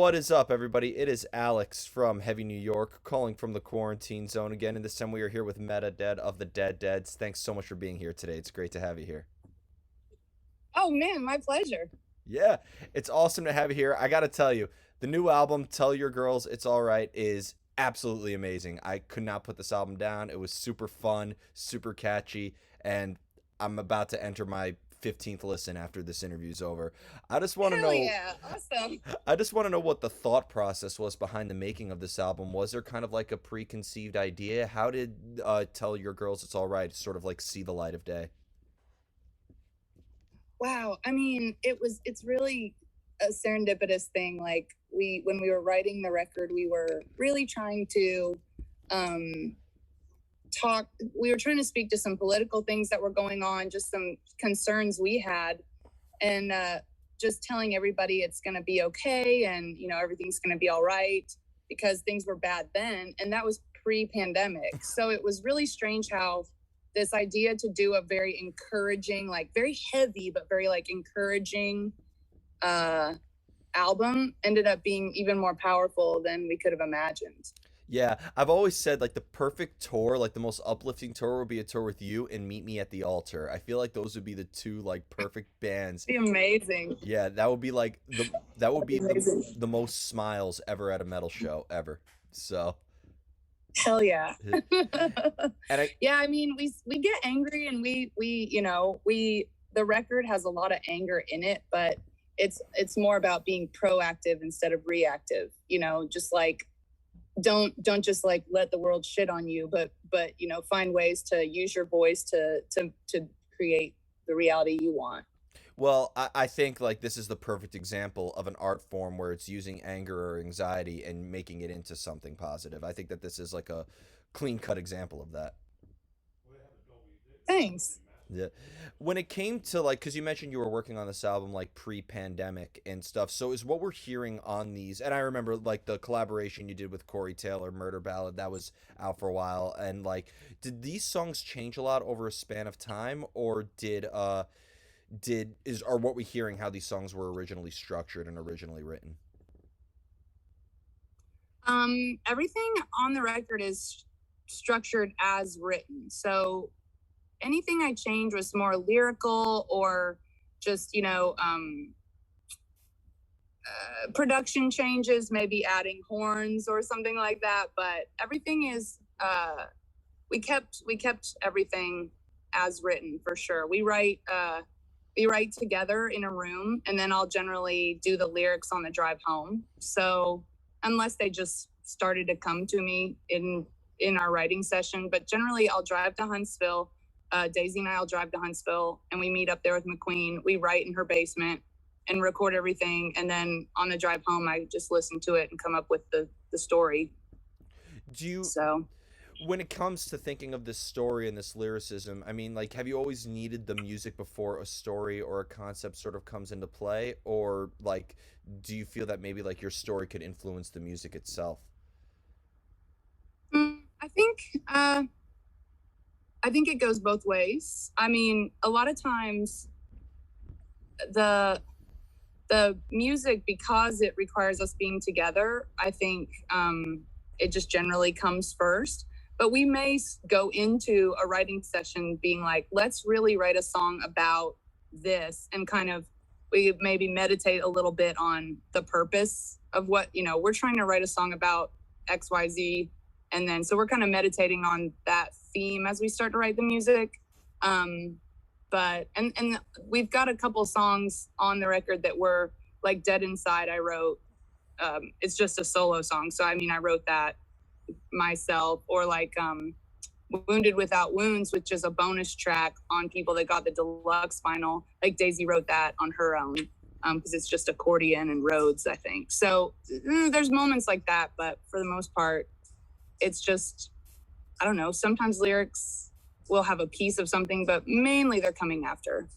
What is up, everybody? It is Alex from Heavy New York, calling from the quarantine zone again. And this time we are here with Meta Dead of the Dead Deads. Thanks so much for being here today. It's great to have you here. Oh man, my pleasure. Yeah, it's awesome to have you here. I gotta tell you, the new album, Tell Your Girls It's Alright, is absolutely amazing. I could not put this album down. It was super fun, super catchy, and I'm about to enter my 15th listen after this interview's over. I just want to Hell know yeah, awesome. I just want to know what the thought process was behind the making of this album. Was there kind of like a preconceived idea? How did Tell Your Girls It's All Right sort of like see the light of day? Wow. I mean, it's really a serendipitous thing. Like when we were writing the record, we were really trying to um talk we were trying to speak to some political things that were going on, just some concerns we had, and just telling everybody it's going to be okay, and everything's going to be all right, because things were bad then, and that was pre-pandemic. So it was really strange how this idea to do a very encouraging, like very heavy but very like encouraging uh album ended up being even more powerful than we could have imagined. Yeah, I've always said like the perfect tour, like the most uplifting tour would be a tour with you and Meet Me at the Altar. I feel like those would be the two like perfect bands. Be amazing. Yeah, that would be like that would That'd be be amazing. the most smiles ever at a metal show ever. So, Hell yeah. and I Yeah, I mean, we get angry, and we the record has a lot of anger in it, but it's more about being proactive instead of reactive. Just like don't just like let the world shit on you, but find ways to use your voice to create the reality you want. Well, I think like this is the perfect example of an art form where it's using anger or anxiety and making it into something positive. I think that this is like a clean cut example of that. Thanks. Yeah. When it came to like, because you mentioned you were working on this album like pre-pandemic and stuff, so is what we're hearing on these, and I remember like the collaboration you did with Corey Taylor, Murder Ballad, that was out for a while, and like, did these songs change a lot over a span of time, or did is are what we hearing how these songs were originally structured and originally written? Everything on the record is structured as written. So anything I changed was more lyrical, or just production changes, maybe adding horns or something like that. But everything is we kept everything as written, for sure. We write together in a room, and then I'll generally do the lyrics on the drive home. So unless they just started to come to me in our writing session, but generally I'll drive to Huntsville. Daisy and I'll drive to Huntsville, and we meet up there with McQueen. We write in her basement and record everything, and then on the drive home I just listen to it and come up with the story. Do you So when it comes to thinking of this story and this lyricism, I mean, like, have you always needed the music before a story or a concept sort of comes into play, or like, do you feel that maybe like your story could influence the music itself? I think it goes both ways. I mean, a lot of times the music, because it requires us being together, I think it just generally comes first. But we may go into a writing session being like, let's really write a song about this, and kind of we maybe meditate a little bit on the purpose of what, we're trying to write a song about XYZ. And then so we're kind of meditating on that theme as we start to write the music. But and we've got a couple songs on the record that were like Dead Inside. I wrote, it's just a solo song, so I mean I wrote that myself. Or like Wounded Without Wounds, which is a bonus track on People That Got the Deluxe vinyl. Like Daisy wrote that on her own, because it's just accordion and Rhodes, I think. So there's moments like that, but for the most part it's just, I don't know, sometimes lyrics will have a piece of something, but mainly they're coming after.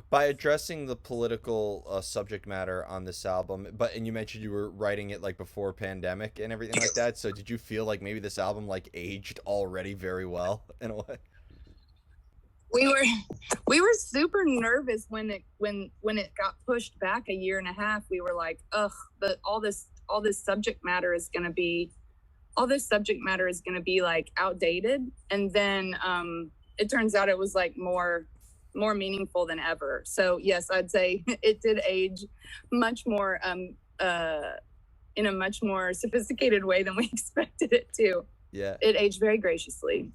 By addressing the political subject matter on this album, but and you mentioned you were writing it like before pandemic and everything like that, so did you feel like maybe this album like aged already very well in a way? we were we were super nervous when it got pushed back a year and a half. We were like, ugh, but all this subject matter is going to be like outdated. And then it turns out it was like more meaningful than ever. So yes, I'd say it did age much more in a much more sophisticated way than we expected it to. Yeah. It aged very graciously.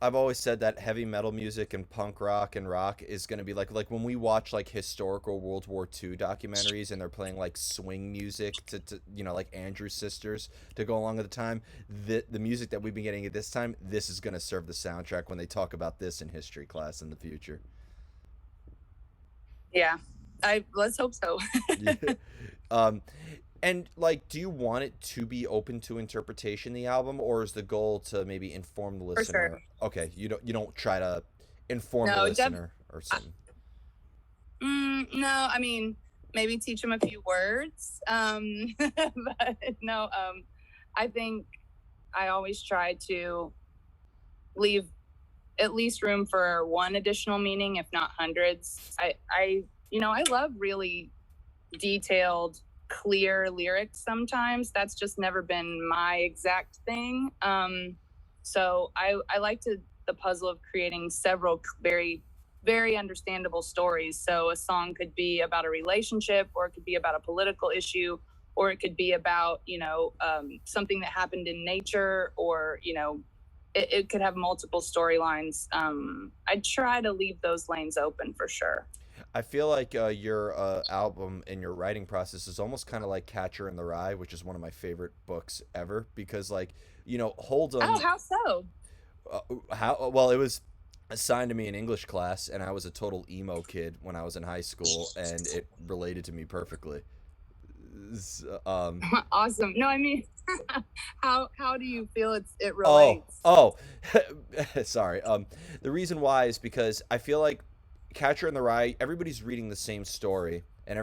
I've always said that heavy metal music and punk rock and rock is going to be like when we watch like historical World War II documentaries and they're playing like swing music to like Andrew's Sisters to go along with the time. The music that we've been getting at this time, this is going to serve the soundtrack when they talk about this in history class in the future. Yeah, I let's hope so. Yeah. Um, and like, do you want it to be open to interpretation, the album, or is the goal to maybe inform the For sure. listener? Okay, you don't try to inform the No, listener or something. No, I mean, maybe teach them a few words. But no, I think I always try to leave at least room for one additional meaning, if not hundreds. I love really detailed, clear lyrics sometimes. That's just never been my exact thing. So I like the puzzle of creating several very, very understandable stories. So a song could be about a relationship, or it could be about a political issue, or it could be about, something that happened in nature, or, it could have multiple storylines. I try to leave those lanes open for sure. I feel like your album and your writing process is almost kind of like Catcher in the Rye, which is one of my favorite books ever because, like, Oh, Hold'em. how so? How well it was assigned to me in English class, and I was a total emo kid when I was in high school, and it related to me perfectly. Um, Awesome. No, I mean, how do you feel it oh, relates? oh, sorry. The reason why is because I feel like Catcher in the Rye, everybody's reading the same story, and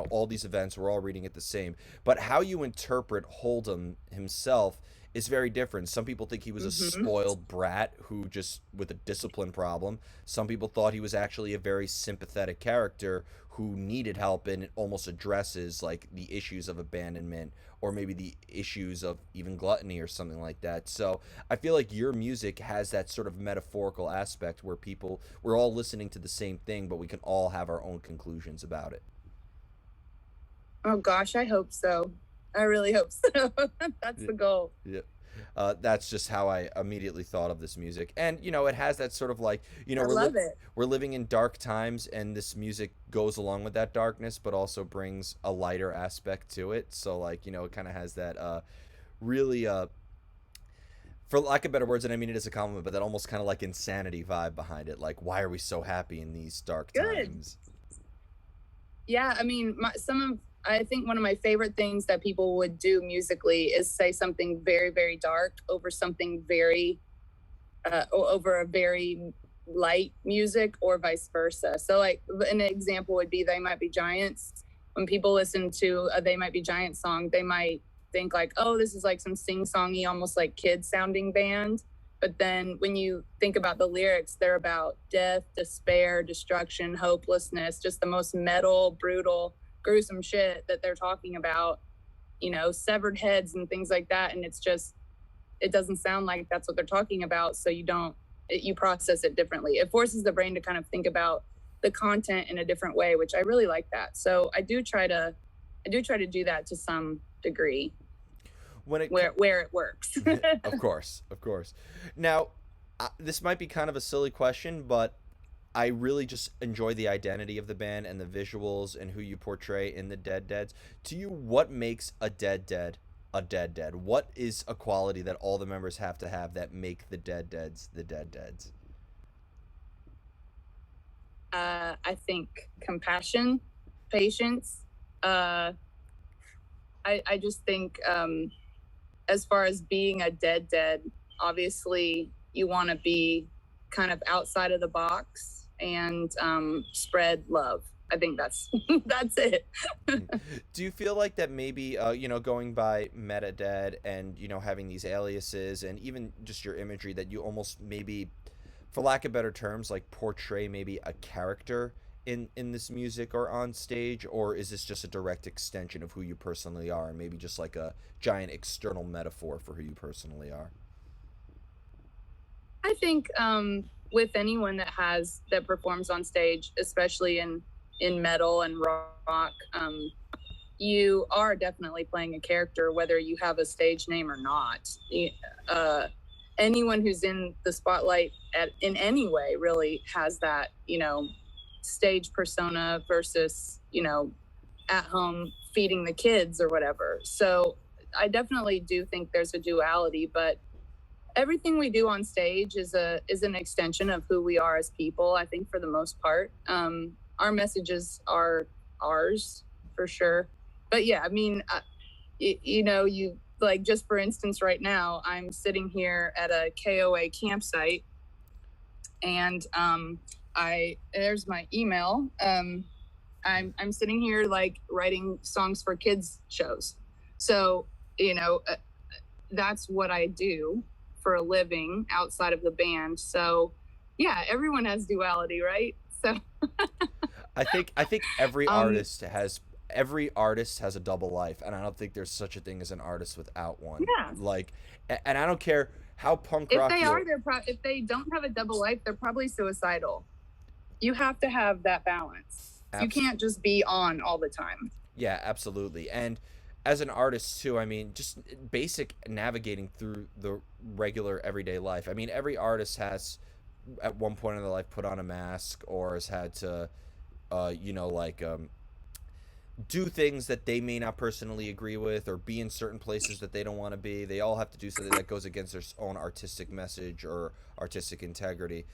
all these events, we're all reading it the same. But how you interpret Hold'em himself is very different. Some people think he was a Mm-hmm. spoiled brat who just with a discipline problem. Some people thought he was actually a very sympathetic character who needed help, and it almost addresses like the issues of abandonment or maybe the issues of even gluttony or something like that. So I feel like your music has that sort of metaphorical aspect where we're all listening to the same thing, but we can all have our own conclusions about it. Oh gosh, I hope so. I really hope so. That's Yeah. the goal. Yeah. That's just how I immediately thought of this music, and it has that sort of like I love it. we're living in dark times, and this music goes along with that darkness, but also brings a lighter aspect to it. So like it kind of has that really for lack of better words, and I mean it as a compliment, but that almost kind of like insanity vibe behind it. Like, why are we so happy in these dark Good. times? Yeah, I mean, I think one of my favorite things that people would do musically is say something very, very dark over something very, over a very light music, or vice versa. So, like, an example would be They Might Be Giants. When people listen to a They Might Be Giants song, they might think, like, oh, this is like some sing songy, almost like kid sounding band. But then when you think about the lyrics, they're about death, despair, destruction, hopelessness, just the most metal, brutal, gruesome shit that they're talking about, severed heads and things like that. And it doesn't sound like that's what they're talking about. So you process it differently. It forces the brain to kind of think about the content in a different way, which I really like that. So I do try to do that to some degree When it where it works. Of course, of course. Now, this might be kind of a silly question, but I really just enjoy the identity of the band and the visuals and who you portray in the Dead Deads. To you, what makes a Dead Dead a Dead Dead? What is a quality that all the members have to have that make the Dead Deads the Dead Deads? I think compassion, patience. I just think, as far as being a dead, obviously you want to be kind of outside of the box and spread love. I think that's that's it. Do you feel like that maybe, going by Meta Dead and, having these aliases and even just your imagery that you almost maybe, for lack of better terms, like portray maybe a character in this music or on stage, or is this just a direct extension of who you personally are, and maybe just like a giant external metaphor for who you personally are? I think with anyone that performs on stage, especially in metal and rock, you are definitely playing a character, whether you have a stage name or not. Uh, Anyone who's in the spotlight in any way really has that, stage persona versus, at home feeding the kids or whatever. So I definitely do think there's a duality, but everything we do on stage is an extension of who we are as people. I think for the most part, our messages are ours for sure. But yeah, I mean, you like, just for instance, right now I'm sitting here at a KOA campsite, and I there's my email. I'm sitting here like writing songs for kids shows, so you know uh, that's what I do for a living outside of the band. So yeah, everyone has duality, right? So I think every um artist has a double life, and I don't think there's such a thing as an artist without one. yeah, Like, and I don't care how punk if rock they you. are, if they don't have a double life, they're probably suicidal. You have to have that balance. You Abs- can't just be on all the time. yeah, absolutely. And as an artist too, I mean, just basic navigating through the regular everyday life. I mean, every artist has at one point in their life put on a mask or has had to like do things that they may not personally agree with or be in certain places that they don't want to be. They all have to do something that goes against their own artistic message or artistic integrity.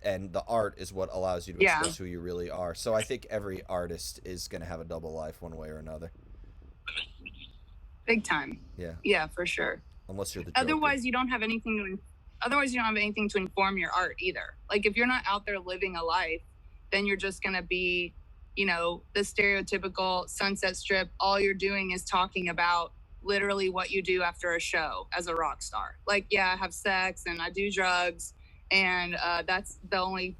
And the art is what allows you to Yeah, express who you really are. So I think every artist is going to have a double life one way or another. big time. Yeah, Yeah, for sure. unless you're the Joker. Otherwise, you don't have anything to. Otherwise, you don't have anything to inform your art either. Like, if you're not out there living a life, then you're just gonna be, the stereotypical Sunset Strip. All you're doing is talking about literally what you do after a show as a rock star. Like, yeah, I have sex and I do drugs, and that's the only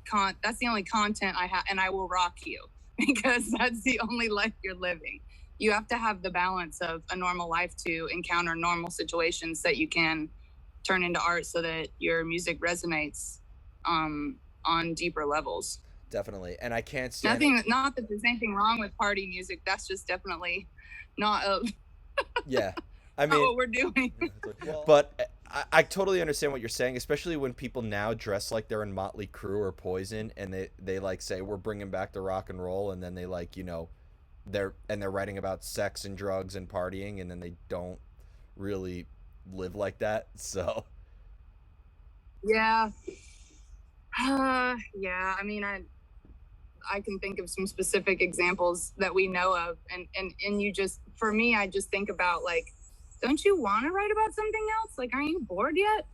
content I have, and I will rock you because that's the only life you're living. You have to have the balance of a normal life to encounter normal situations that you can turn into art so that your music resonates on deeper levels. Definitely. And I can't stand it. Nothing, not that there's anything wrong with party music. That's just definitely not Yeah. I not mean, what we're doing. but I totally understand what you're saying, especially when people now dress like they're in Motley Crue or Poison, and they like say we're bringing back the rock and roll, and then they like they're writing about sex and drugs and partying, and then they don't really live like that. So Yeah. Yeah. I mean, I can think of some specific examples that we know of, and you just, for me, I just think about, like, don't you want to write about something else? Like, aren't you bored yet?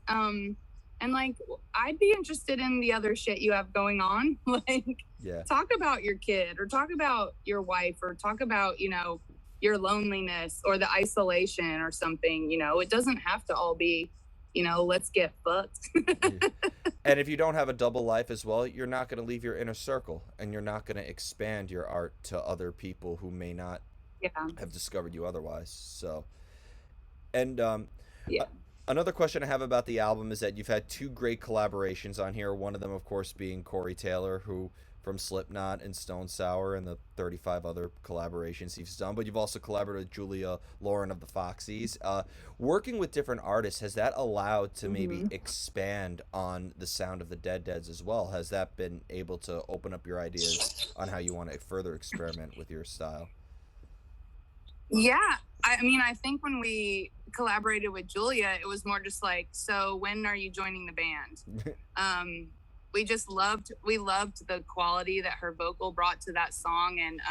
And like, I'd be interested in the other shit you have going on. Like, yeah, talk about your kid, or talk about your wife, or talk about, your loneliness or the isolation or something. It doesn't have to all be, let's get fucked. yeah. And if you don't have a double life as well, you're not going to leave your inner circle, and you're not going to expand your art to other people who may not Yeah. have discovered you otherwise. So, and Yeah. a- another question I have about the album is that you've had two great collaborations on here. One of them, of course, being Corey Taylor, who from Slipknot and Stone Sour, and the 35 other collaborations he's done. But you've also collaborated with Julia Lauren of the Foxies. Working with different artists, has that allowed to maybe Mm-hmm. expand on the sound of the Dead Deads as well? Has that been able to open up your ideas on how you want to further experiment with your style? Yeah. I mean, I think when we collaborated with Julia, it was more just like, so when are you joining the band? We loved the quality that her vocal brought to that song. And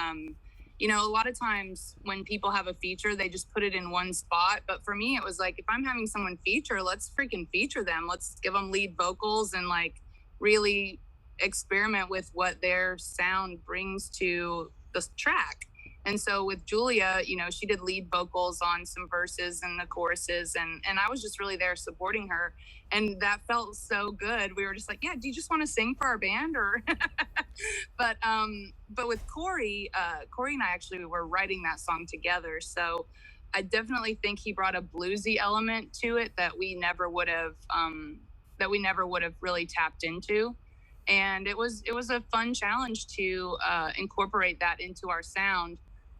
a lot of times when people have a feature, they just put it in one spot. But for me, it was like, if I'm having someone feature, let's freaking feature them. Let's give them lead vocals and like really experiment with what their sound brings to the track. And so with Julia, she did lead vocals on some verses and the choruses, and I was just really there supporting her. And that felt so good. We were just like, yeah, do you just want to sing for our band? Or But with Corey, Corey and I actually were writing that song together. So I definitely think he brought a bluesy element to it that we never would have really tapped into. And it was a fun challenge to incorporate that into our sound.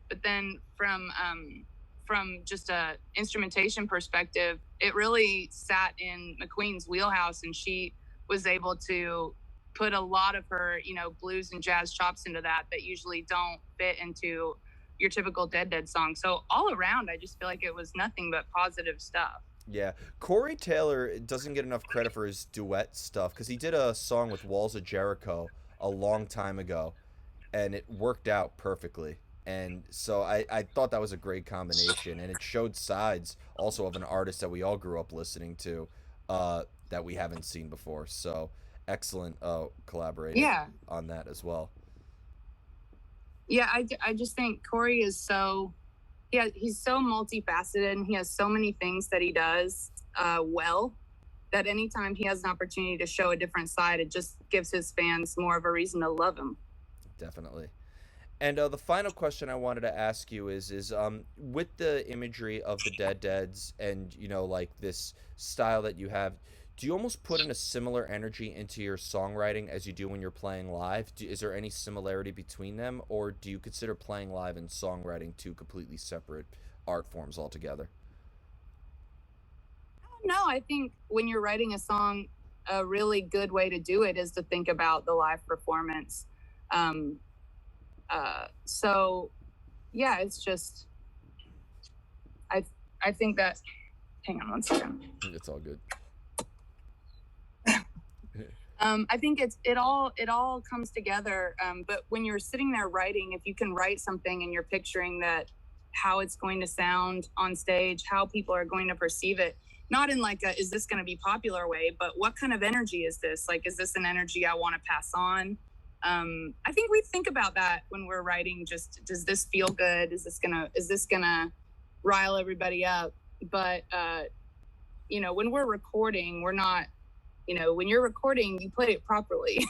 But then from just a instrumentation perspective, it really sat in McQueen's wheelhouse, and she was able to put a lot of her, blues and jazz chops into that usually don't fit into your typical Dead song. So all around, I just feel like it was nothing but positive stuff. Yeah, Corey Taylor doesn't get enough credit for his duet stuff because he did a song with Walls of Jericho a long time ago, and it worked out perfectly. And so I thought that was a great combination, and it showed sides also of an artist that we all grew up listening to, that we haven't seen before. So excellent collaborating Yeah. on that as well. Yeah, I just think Corey is so, yeah, he's so multifaceted, and he has so many things that he does well, that anytime he has an opportunity to show a different side, it just gives his fans more of a reason to love him. Definitely. And the final question I wanted to ask you is with the imagery of the Deads and like this style that you have, do you almost put in a similar energy into your songwriting as you do when you're playing live? Is there any similarity between them, or do you consider playing live and songwriting two completely separate art forms altogether? No, I think when you're writing a song, a really good way to do it is to think about the live performance. Um, so yeah, it's just I I think that. Hang on one second. It's all good. I think it all comes together. But when you're sitting there writing, if you can write something and you're picturing that how it's going to sound on stage, how people are going to perceive it, not in like a is this going to be popular way, but what kind of energy is this? Like, is this an energy I want to pass on? I think we think about that when we're writing. Just does this feel good? Is this gonna rile everybody up? But when we're recording, we're not. When you're recording, you play it properly.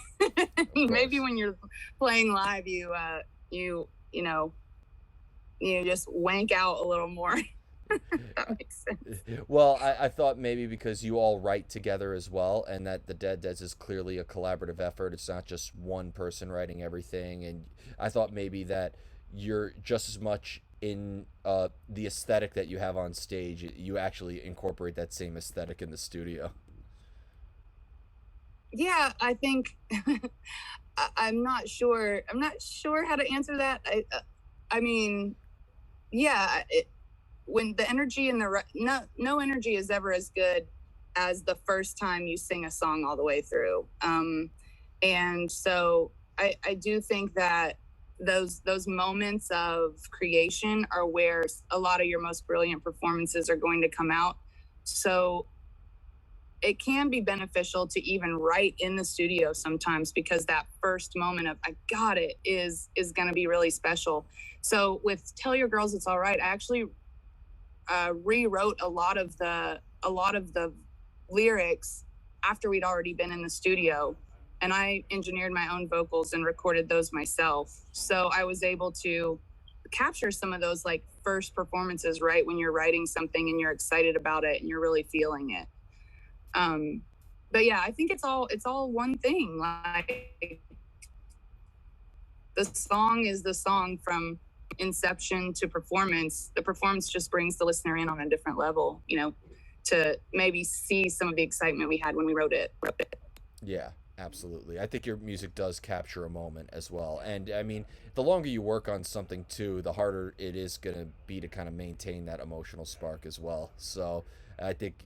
Maybe when you're playing live, you just wank out a little more. That makes sense. Well, I thought maybe because you all write together as well, and that the Deads is clearly a collaborative effort. It's not just one person writing everything, and I thought maybe that you're just as much in the aesthetic that you have on stage. You actually incorporate that same aesthetic in the studio. Yeah, I think I'm not sure. I'm not sure how to answer that. I mean, yeah. When the energy in the no energy is ever as good as the first time you sing a song all the way through. And so I do think that those moments of creation are where a lot of your most brilliant performances are going to come out. So it can be beneficial to even write in the studio sometimes, because that first moment of I got it is going to be really special. So with Tell Your Girls It's All Right, I actually rewrote a lot of the lyrics after we'd already been in the studio, and I engineered my own vocals and recorded those myself. So I was able to capture some of those like first performances right when you're writing something and you're excited about it and you're really feeling it. But yeah, I think it's all one thing. Like, the song is the song from inception to performance. The performance just brings the listener in on a different level, to maybe see some of the excitement we had when we wrote it. Yeah, absolutely. I think your music does capture a moment as well. And I mean, the longer you work on something too, the harder it is going to be to kind of maintain that emotional spark as well. So I think,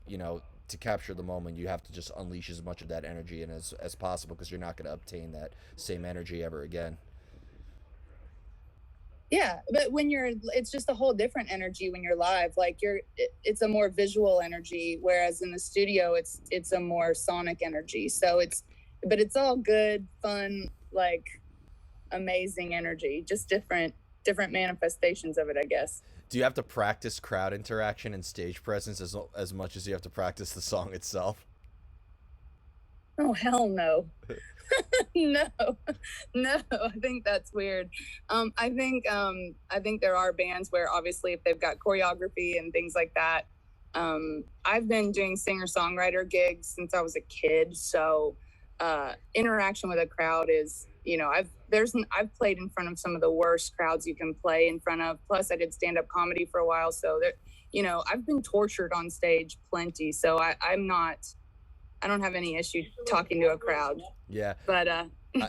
to capture the moment, you have to just unleash as much of that energy and as possible, because you're not going to obtain that same energy ever again. Yeah, but it's just a whole different energy when you're live. Like it's a more visual energy, whereas in the studio, it's a more sonic energy. So but it's all good, fun, like amazing energy, just different manifestations of it, I guess. Do you have to practice crowd interaction and stage presence as much as you have to practice the song itself? Oh hell no. No, no, I think that's weird. I think there are bands where obviously if they've got choreography and things like that. I've been doing singer-songwriter gigs since I was a kid, so interaction with a crowd is, I've played in front of some of the worst crowds you can play in front of. Plus, I did stand-up comedy for a while, so there, I've been tortured on stage plenty. So I don't have any issue talking to a crowd. Yeah. But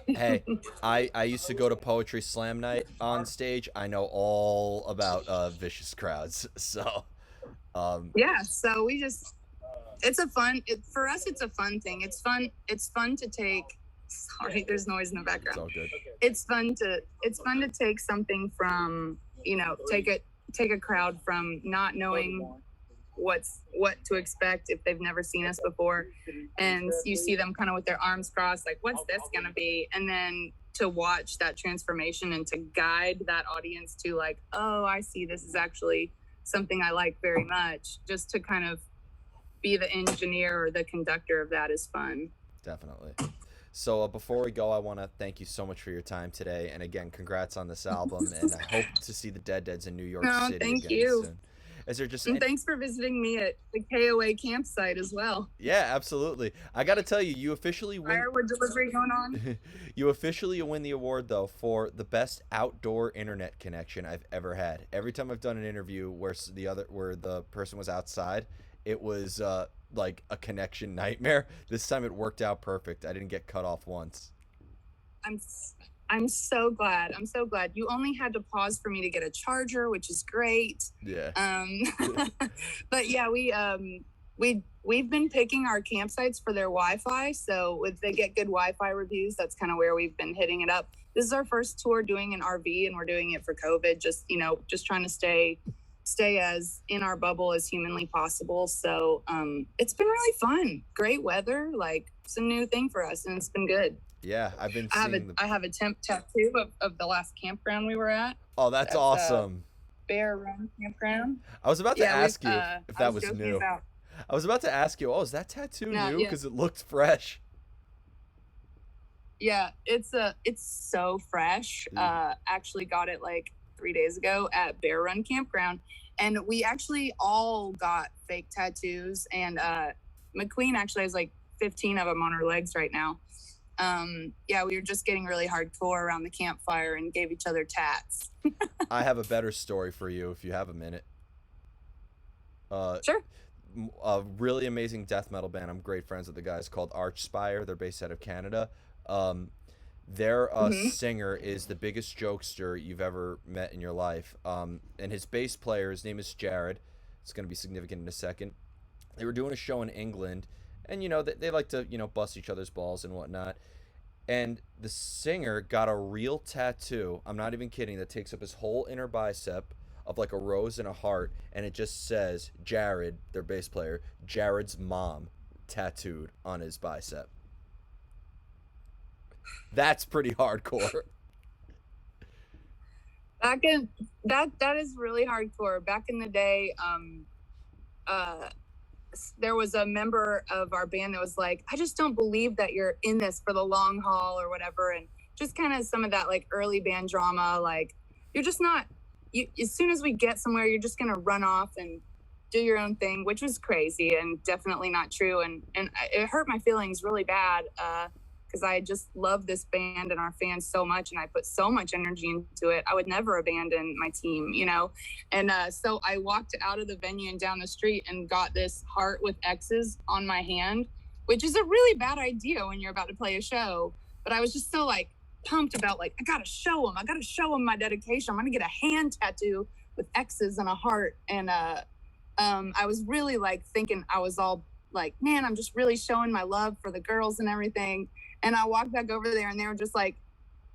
Hey, I used to go to poetry slam night on stage. I know all about vicious crowds. So yeah, so it's a fun for us. It's a fun thing. It's fun to take. Sorry, there's noise in the it's background. all good. It's fun to take something from, take a crowd from not knowing what to expect if they've never seen us before, and you see them kind of with their arms crossed, like, what's this gonna be? And then to watch that transformation and to guide that audience to, like, oh, I see, this is actually something I like very much. Just to kind of be the engineer or the conductor of that is fun. Definitely. So before we go, I want to thank you so much for your time today, and again, congrats on this album, and I hope to see the Dead Deads in New York No, City thank again you. soon. Is there just And thanks for visiting me at the KOA campsite as well. Yeah, absolutely. I got to tell you, you officially win. Firewood delivery going on. You officially win the award though for the best outdoor internet connection I've ever had. Every time I've done an interview where the person was outside, it was like a connection nightmare. This time it worked out perfect. I didn't get cut off once. I'm so glad. I'm so glad. You only had to pause for me to get a charger, which is great. Yeah. But yeah, we've been picking our campsites for their Wi-Fi. So if they get good Wi-Fi reviews, that's kind of where we've been hitting it up. This is our first tour doing an RV, and we're doing it for COVID. Just trying to stay as in our bubble as humanly possible. So it's been really fun. Great weather, like it's a new thing for us, and it's been good. Yeah, I've been I have a temp tattoo of the last campground we were at. Oh, that's awesome. Bear Run Campground. I was about to ask you if that was new. About... I was about to ask you, oh, is that tattoo new? Yeah. Because it looked fresh. Yeah, it's so fresh. Actually got it like 3 days ago at Bear Run Campground, and we actually all got fake tattoos. And McQueen actually has like 15 of them on her legs right now. Yeah, we were just getting really hardcore around the campfire and gave each other tats. I have a better story for you if you have a minute. Sure. A really amazing death metal band. I'm great friends with the guys called Archspire. They're based out of Canada. Their singer is the biggest jokester you've ever met in your life. And his bass player, his name is Jared. It's going to be significant in a second. They were doing a show in England, and they like to bust each other's balls and whatnot. And the singer got a real tattoo, I'm not even kidding, that takes up his whole inner bicep, of like a rose and a heart, and it just says Jared, their bass player, Jared's mom, tattooed on his bicep. That's pretty hardcore. That is really hardcore. Back in the day, there was a member of our band that was like, I just don't believe that you're in this for the long haul or whatever. And just kind of some of that like early band drama, like you're just not, as soon as we get somewhere, you're just going to run off and do your own thing, which was crazy and definitely not true. And it hurt my feelings really bad because I just love this band and our fans so much, and I put so much energy into it. I would never abandon my team, And so I walked out of the venue and down the street and got this heart with X's on my hand, which is a really bad idea when you're about to play a show. But I was just so like pumped about like, I gotta show them my dedication. I'm gonna get a hand tattoo with X's and a heart. And I was really like thinking, I was all like, man, I'm just really showing my love for the girls and everything. And I walked back over there and they were just like,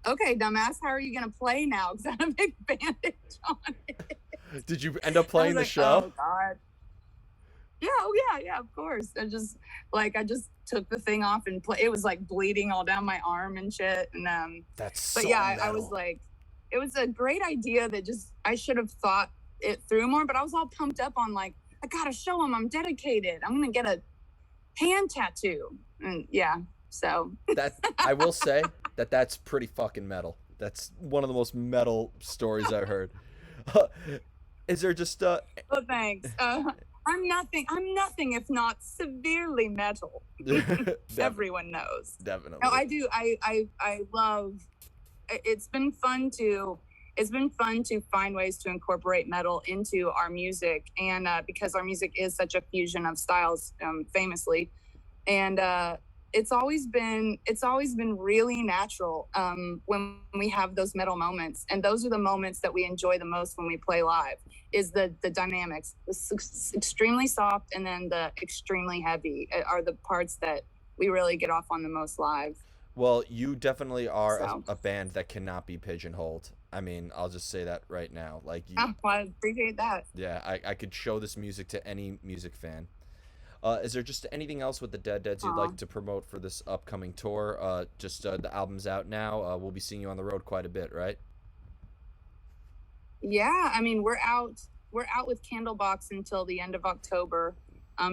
okay, dumbass, how are you going to play now? Because I have a big bandage on it. Did you end up playing the show? Oh, God. Yeah, of course. I just took the thing off and it was like bleeding all down my arm and shit. And that's so but yeah, metal. I was like, it was a great idea that just, I should have thought it through more, but I was all pumped up on like, I got to show them I'm dedicated. I'm going to get a hand tattoo. And yeah. So That I will say that that's pretty fucking metal. That's one of the most metal stories I've heard. Is there just well, thanks. I'm nothing if not severely metal. Everyone knows. No, definitely. I do. I love. It's been fun to. It's been fun to find ways to incorporate metal into our music, and because our music is such a fusion of styles, famously, and it's always been really natural when we have those metal moments, and those are the moments that we enjoy the most when we play live. Is the dynamics, extremely soft, and then the extremely heavy are the parts that we really get off on the most live. Well, you definitely are So a band that cannot be pigeonholed. I mean, I'll just say that right now. Like you, well, I appreciate that. yeah, I could show this music to any music fan. Is there just anything else with the Dead Deads you'd Aw. like to promote for this upcoming tour? Just the album's out now. We'll be seeing you on the road quite a bit, right? Yeah, I mean, we're out with Candlebox until the end of October.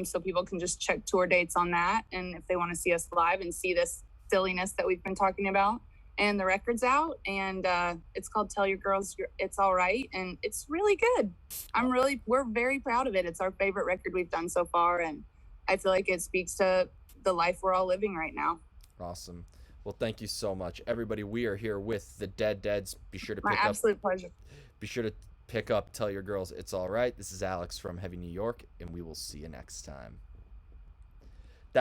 So people can just check tour dates on that, and if they want to see us live and see this silliness that we've been talking about. And the record's out, and it's called Tell Your Girls It's All Right, and it's really good. Oh, We're very proud of it. It's our favorite record we've done so far, and I feel like it speaks to the life we're all living right now. awesome. Well, thank you so much, everybody. We are here with the Dead Deads. My absolute pleasure. Be sure to pick up. Tell your girls it's all right. This is Alex from Heavy New York, and we will see you next time.